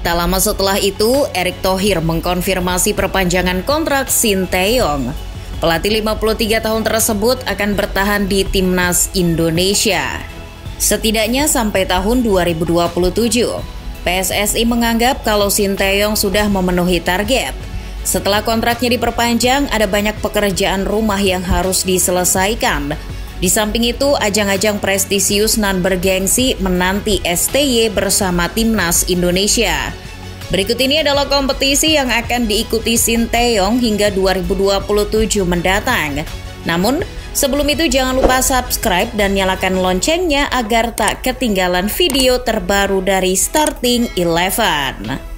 Tak lama setelah itu, Erick Thohir mengkonfirmasi perpanjangan kontrak Sinteyong. Pelatih 53 tahun tersebut akan bertahan di Timnas Indonesia setidaknya sampai tahun 2027. PSSI menganggap kalau Sinteyong sudah memenuhi target. Setelah kontraknya diperpanjang, ada banyak pekerjaan rumah yang harus diselesaikan. Di samping itu, ajang-ajang prestisius nan bergengsi menanti STY bersama Timnas Indonesia. Berikut ini adalah kompetisi yang akan diikuti Sinteyong hingga 2027 mendatang. Namun, sebelum itu jangan lupa subscribe dan nyalakan loncengnya agar tak ketinggalan video terbaru dari Starting 11.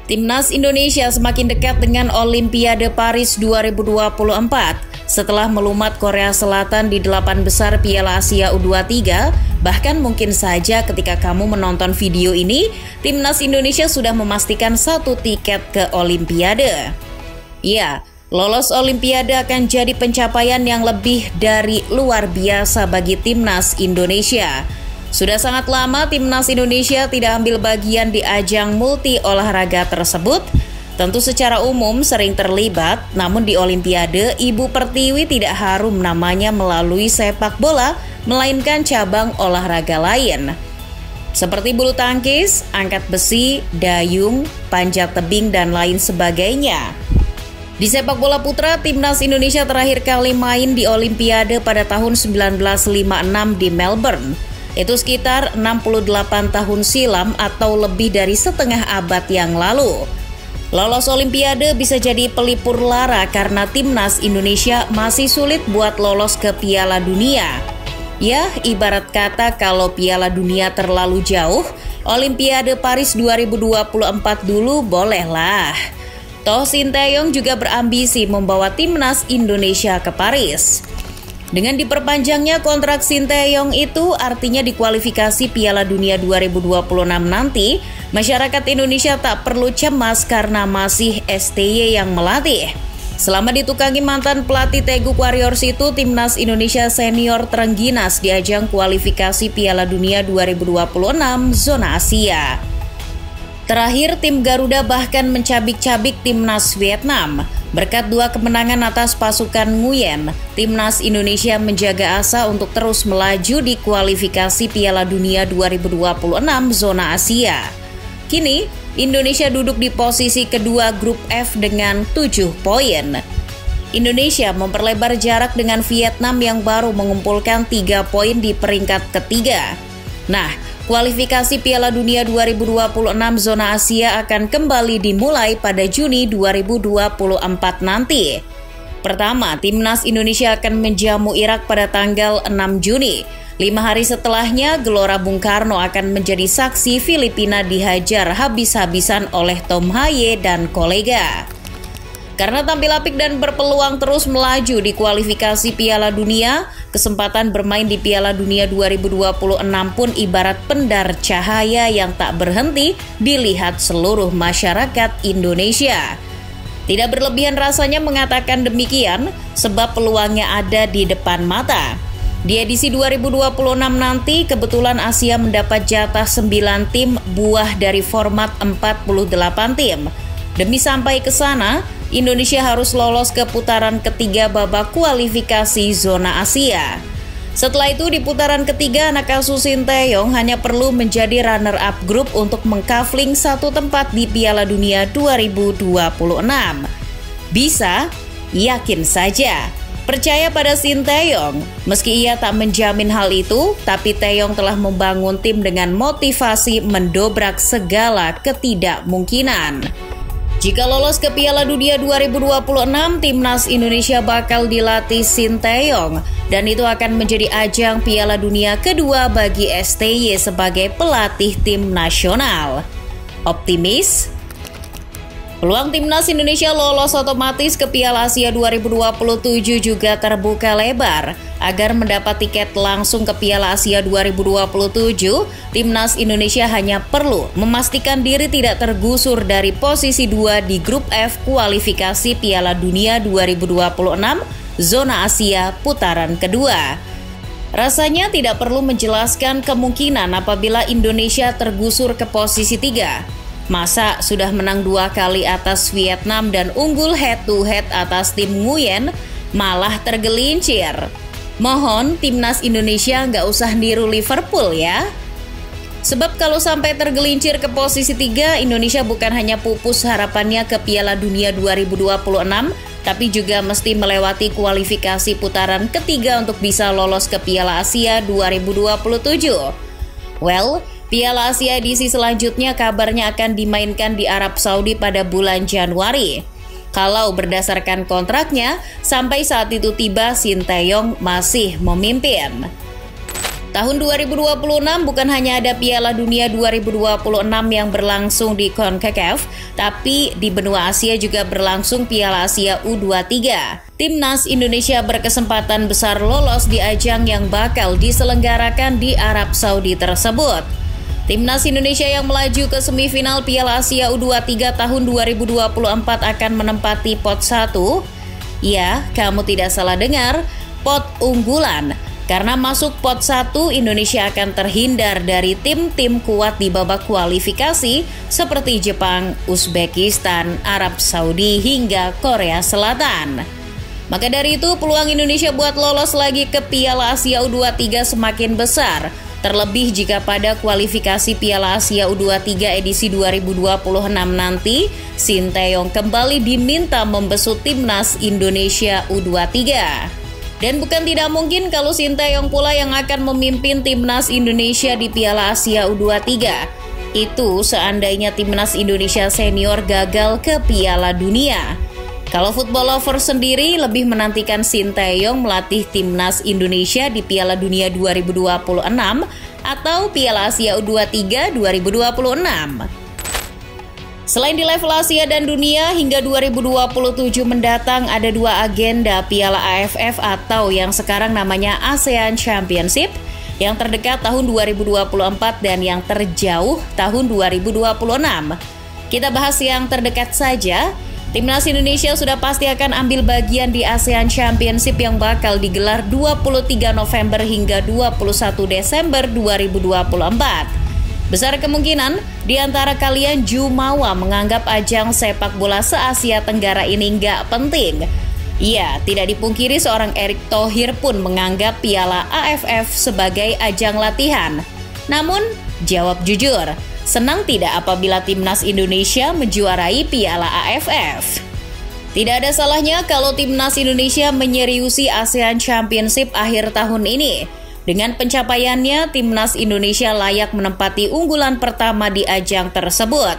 Timnas Indonesia semakin dekat dengan Olimpiade Paris 2024. Setelah melumat Korea Selatan di 8 besar Piala Asia U23, bahkan mungkin saja ketika kamu menonton video ini, Timnas Indonesia sudah memastikan 1 tiket ke Olimpiade. Ya, lolos Olimpiade akan jadi pencapaian yang lebih dari luar biasa bagi Timnas Indonesia. Sudah sangat lama Timnas Indonesia tidak ambil bagian di ajang multi olahraga tersebut. Tentu secara umum sering terlibat, namun di Olimpiade, Ibu Pertiwi tidak harum namanya melalui sepak bola, melainkan cabang olahraga lain. Seperti bulu tangkis, angkat besi, dayung, panjat tebing, dan lain sebagainya. Di sepak bola putra, Timnas Indonesia terakhir kali main di Olimpiade pada tahun 1956 di Melbourne. Itu sekitar 68 tahun silam atau lebih dari setengah abad yang lalu. Lolos Olimpiade bisa jadi pelipur lara karena Timnas Indonesia masih sulit buat lolos ke Piala Dunia. Ya, ibarat kata kalau Piala Dunia terlalu jauh, Olimpiade Paris 2024 dulu bolehlah. Toh Sinteyong juga berambisi membawa Timnas Indonesia ke Paris. Dengan diperpanjangnya kontrak Sinteyong itu artinya di kualifikasi Piala Dunia 2026 nanti, masyarakat Indonesia tak perlu cemas karena masih STY yang melatih. Selama ditukangi mantan pelatih Teguk Warriors itu, Timnas Indonesia senior terengginas di ajang kualifikasi Piala Dunia 2026 zona Asia. Terakhir, tim Garuda bahkan mencabik-cabik Timnas Vietnam. Berkat 2 kemenangan atas pasukan Nguyen, Timnas Indonesia menjaga asa untuk terus melaju di kualifikasi Piala Dunia 2026 zona Asia. Kini, Indonesia duduk di posisi kedua grup F dengan 7 poin. Indonesia memperlebar jarak dengan Vietnam yang baru mengumpulkan 3 poin di peringkat ketiga. Nah, kualifikasi Piala Dunia 2026 zona Asia akan kembali dimulai pada Juni 2024 nanti. Pertama, Timnas Indonesia akan menjamu Irak pada tanggal 6 Juni. 5 hari setelahnya, Gelora Bung Karno akan menjadi saksi Filipina dihajar habis-habisan oleh Tom Haye dan kolega. Karena tampil apik dan berpeluang terus melaju di kualifikasi Piala Dunia, kesempatan bermain di Piala Dunia 2026 pun ibarat pendar cahaya yang tak berhenti dilihat seluruh masyarakat Indonesia. Tidak berlebihan rasanya mengatakan demikian, sebab peluangnya ada di depan mata. Di edisi 2026 nanti, kebetulan Asia mendapat jatah 9 tim buah dari format 48 tim. Demi sampai ke sana, Indonesia harus lolos ke putaran ketiga babak kualifikasi zona Asia. Setelah itu di putaran ketiga, anak asuh Sinteyong hanya perlu menjadi runner-up grup untuk mengkafling 1 tempat di Piala Dunia 2026. Bisa? Yakin saja. Percaya pada Sinteyong. Meski ia tak menjamin hal itu, tapi Taeyong telah membangun tim dengan motivasi mendobrak segala ketidakmungkinan. Jika lolos ke Piala Dunia 2026, Timnas Indonesia bakal dilatih Sinteyong dan itu akan menjadi ajang Piala Dunia kedua bagi STY sebagai pelatih tim nasional. Optimis? Peluang Timnas Indonesia lolos otomatis ke Piala Asia 2027 juga terbuka lebar. Agar mendapat tiket langsung ke Piala Asia 2027, Timnas Indonesia hanya perlu memastikan diri tidak tergusur dari posisi 2 di grup F kualifikasi Piala Dunia 2026 zona Asia putaran kedua. Rasanya tidak perlu menjelaskan kemungkinan apabila Indonesia tergusur ke posisi 3. Masa sudah menang 2 kali atas Vietnam dan unggul head-to-head atas tim Nguyen, malah tergelincir. Mohon timnas Indonesia nggak usah niru Liverpool ya. Sebab kalau sampai tergelincir ke posisi 3, Indonesia bukan hanya pupus harapannya ke Piala Dunia 2026, tapi juga mesti melewati kualifikasi putaran ketiga untuk bisa lolos ke Piala Asia 2027. Well, Piala Asia edisi selanjutnya kabarnya akan dimainkan di Arab Saudi pada bulan Januari. Kalau berdasarkan kontraknya, sampai saat itu tiba Sinteyong masih memimpin. Tahun 2026 bukan hanya ada Piala Dunia 2026 yang berlangsung di CONCACAF, tapi di benua Asia juga berlangsung Piala Asia U23. Timnas Indonesia berkesempatan besar lolos di ajang yang bakal diselenggarakan di Arab Saudi tersebut. Timnas Indonesia yang melaju ke semifinal Piala Asia U23 tahun 2024 akan menempati pot 1. Ya, kamu tidak salah dengar, pot unggulan. Karena masuk pot 1, Indonesia akan terhindar dari tim-tim kuat di babak kualifikasi seperti Jepang, Uzbekistan, Arab Saudi, hingga Korea Selatan. Maka dari itu, peluang Indonesia buat lolos lagi ke Piala Asia U23 semakin besar. Terlebih jika pada kualifikasi Piala Asia U23 edisi 2026 nanti, Sinteyong kembali diminta membesut timnas Indonesia U23. Dan bukan tidak mungkin kalau Sinteyong pula yang akan memimpin timnas Indonesia di Piala Asia U23. Itu seandainya timnas Indonesia senior gagal ke Piala Dunia. Kalau football lover sendiri lebih menantikan Sinteyong melatih timnas Indonesia di Piala Dunia 2026 atau Piala Asia U23 2026. Selain di level Asia dan dunia, hingga 2027 mendatang ada 2 agenda Piala AFF atau yang sekarang namanya ASEAN Championship, yang terdekat tahun 2024 dan yang terjauh tahun 2026. Kita bahas yang terdekat saja. Timnas Indonesia sudah pasti akan ambil bagian di ASEAN Championship yang bakal digelar 23 November hingga 21 Desember 2024. Besar kemungkinan di antara kalian jumawa menganggap ajang sepak bola se-Asia Tenggara ini nggak penting. Iya, tidak dipungkiri seorang Erick Thohir pun menganggap Piala AFF sebagai ajang latihan. Namun, jawab jujur, senang tidak apabila timnas Indonesia menjuarai Piala AFF? Tidak ada salahnya kalau timnas Indonesia menyeriusi ASEAN Championship akhir tahun ini. Dengan pencapaiannya, timnas Indonesia layak menempati unggulan pertama di ajang tersebut.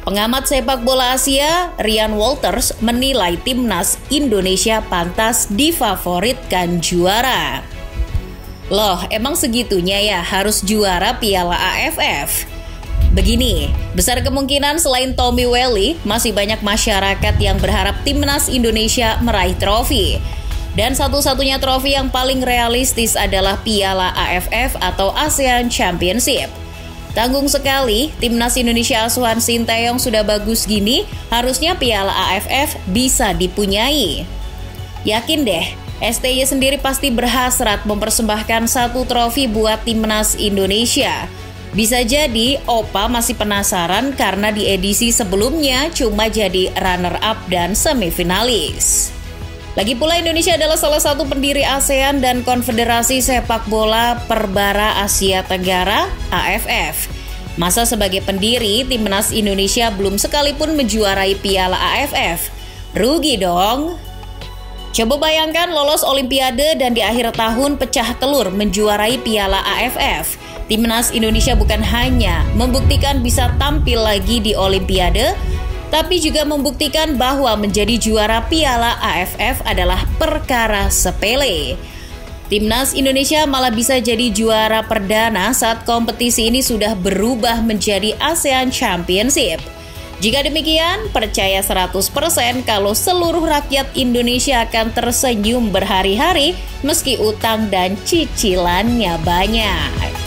Pengamat sepak bola Asia, Ryan Walters, menilai timnas Indonesia pantas difavoritkan juara. Loh, emang segitunya ya harus juara Piala AFF? Begini, besar kemungkinan selain Tommy Welly, masih banyak masyarakat yang berharap timnas Indonesia meraih trofi. Dan satu-satunya trofi yang paling realistis adalah Piala AFF atau ASEAN Championship. Tanggung sekali, timnas Indonesia asuhan Sinteyong sudah bagus gini, harusnya Piala AFF bisa dipunyai. Yakin deh, STY sendiri pasti berhasrat mempersembahkan 1 trofi buat timnas Indonesia. Bisa jadi Opa masih penasaran karena di edisi sebelumnya cuma jadi runner-up dan semifinalis. Lagi pula Indonesia adalah salah satu pendiri ASEAN dan Konfederasi Sepak Bola Perbara Asia Tenggara (AFF). Masa sebagai pendiri, timnas Indonesia belum sekalipun menjuarai Piala AFF? Rugi dong. Coba bayangkan lolos Olimpiade dan di akhir tahun pecah telur menjuarai Piala AFF. Timnas Indonesia bukan hanya membuktikan bisa tampil lagi di Olimpiade, tapi juga membuktikan bahwa menjadi juara Piala AFF adalah perkara sepele. Timnas Indonesia malah bisa jadi juara perdana saat kompetisi ini sudah berubah menjadi ASEAN Championship. Jika demikian, percaya 100% kalau seluruh rakyat Indonesia akan tersenyum berhari-hari meski utang dan cicilannya banyak.